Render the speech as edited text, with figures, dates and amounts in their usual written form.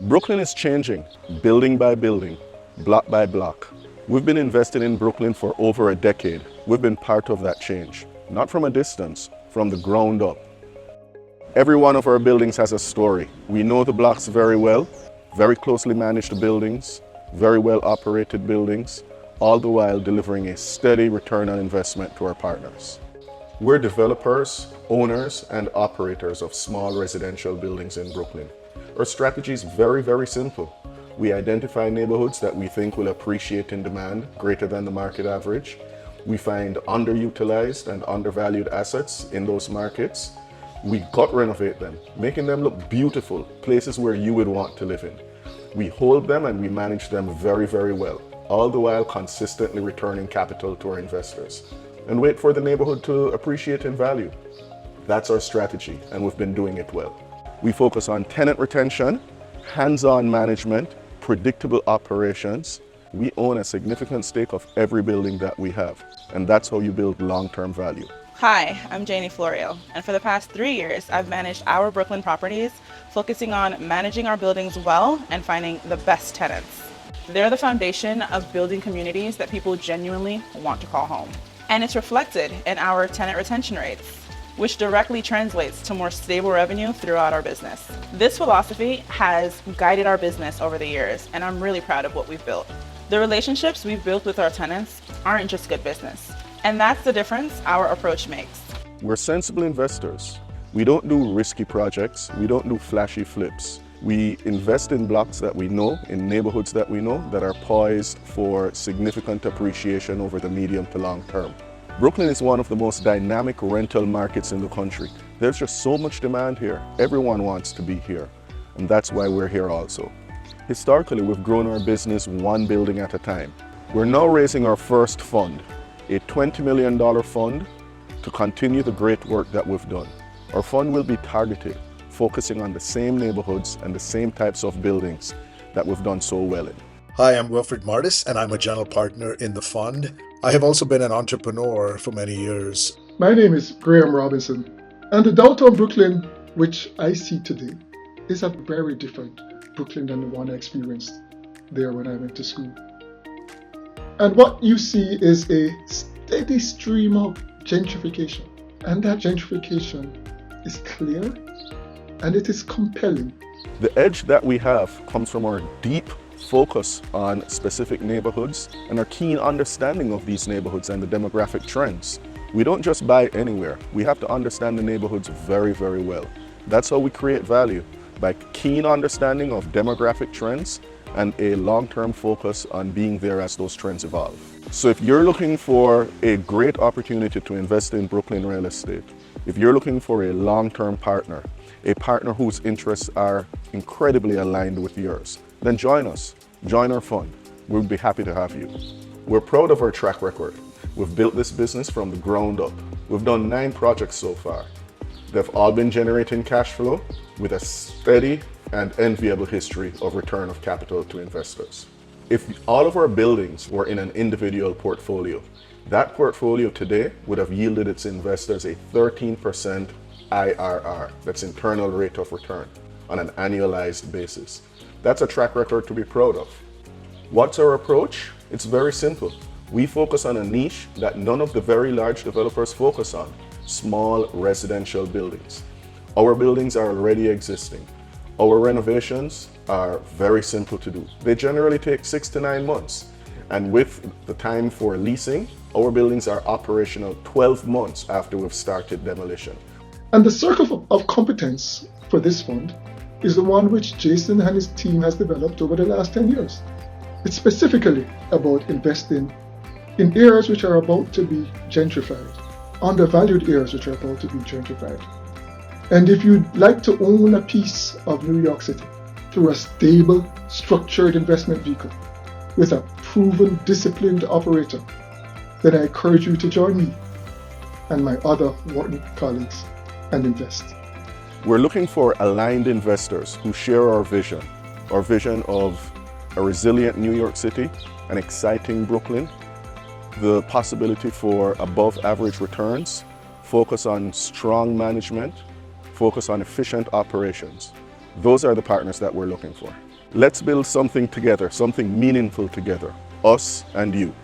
Brooklyn is changing, building by building, block by block. We've been investing in Brooklyn for over a decade. We've been part of that change, not from a distance, from the ground up. Every one of our buildings has a story. We know the blocks very well, very closely managed buildings, very well operated buildings, all the while delivering a steady return on investment to our partners. We're developers, owners, and operators of small residential buildings in Brooklyn. Our strategy is very simple. We identify neighborhoods that we think will appreciate in demand greater than the market average. We find underutilized and undervalued assets in those markets. We gut renovate them, making them look beautiful, places where you would want to live in. We hold them and we manage them very well, all the while consistently returning capital to our investors, and wait for the neighborhood to appreciate in value. That's our strategy, and we've been doing it well. We focus on tenant retention, hands-on management, predictable operations. We own a significant stake of every building that we have, and that's how you build long-term value. Hi, I'm Janie Florio, and for the past 3 years, I've managed our Brooklyn properties, focusing on managing our buildings well and finding the best tenants. They're the foundation of building communities that people genuinely want to call home. And it's reflected in our tenant retention rates, which directly translates to more stable revenue throughout our business. This philosophy has guided our business over the years, and I'm really proud of what we've built. The relationships we've built with our tenants aren't just good business, and that's the difference our approach makes. We're sensible investors. We don't do risky projects. We don't do flashy flips. We invest in blocks that we know, in neighborhoods that we know, that are poised for significant appreciation over the medium to long term. Brooklyn is one of the most dynamic rental markets in the country. There's just so much demand here. Everyone wants to be here, and that's why we're here also. Historically, we've grown our business one building at a time. We're now raising our first fund, a $20 million fund, to continue the great work that we've done. Our fund will be targeted, focusing on the same neighborhoods and the same types of buildings that we've done so well in. Hi, I'm Wilfred Martis, and I'm a general partner in the fund. I have also been an entrepreneur for many years. My name is Graham Robinson, and the downtown Brooklyn, which I see today, is a very different Brooklyn than the one I experienced there when I went to school. And what you see is a steady stream of gentrification, and that gentrification is clear and it is compelling. The edge that we have comes from our deep focus on specific neighborhoods and our keen understanding of these neighborhoods and the demographic trends. We don't just buy anywhere. We have to understand the neighborhoods very well. That's how we create value, by keen understanding of demographic trends and a long-term focus on being there as those trends evolve. So if you're looking for a great opportunity to invest in Brooklyn real estate, if you're looking for a long-term partner, a partner whose interests are incredibly aligned with yours, then join us. Join our fund. We'll be happy to have you. We're proud of our track record. We've built this business from the ground up. We've done 9 projects so far. They've all been generating cash flow with a steady and enviable history of return of capital to investors. If all of our buildings were in an individual portfolio, that portfolio today would have yielded its investors a 13% IRR, that's internal rate of return, on an annualized basis. That's a track record to be proud of. What's our approach? It's very simple. We focus on a niche that none of the very large developers focus on: small residential buildings. Our buildings are already existing. Our renovations are very simple to do. They generally take 6 to 9 months. And with the time for leasing, our buildings are operational 12 months after we've started demolition. And the circle of competence for this fund is the one which Jason and his team has developed over the last 10 years. It's specifically about investing in areas which are about to be gentrified, undervalued areas which are about to be gentrified. And if you'd like to own a piece of New York City through a stable, structured investment vehicle with a proven, disciplined operator, then I encourage you to join me and my other Wharton colleagues and invest. We're looking for aligned investors who share our vision of a resilient New York City, an exciting Brooklyn, the possibility for above average returns, focus on strong management, focus on efficient operations. Those are the partners that we're looking for. Let's build something together, something meaningful together, us and you.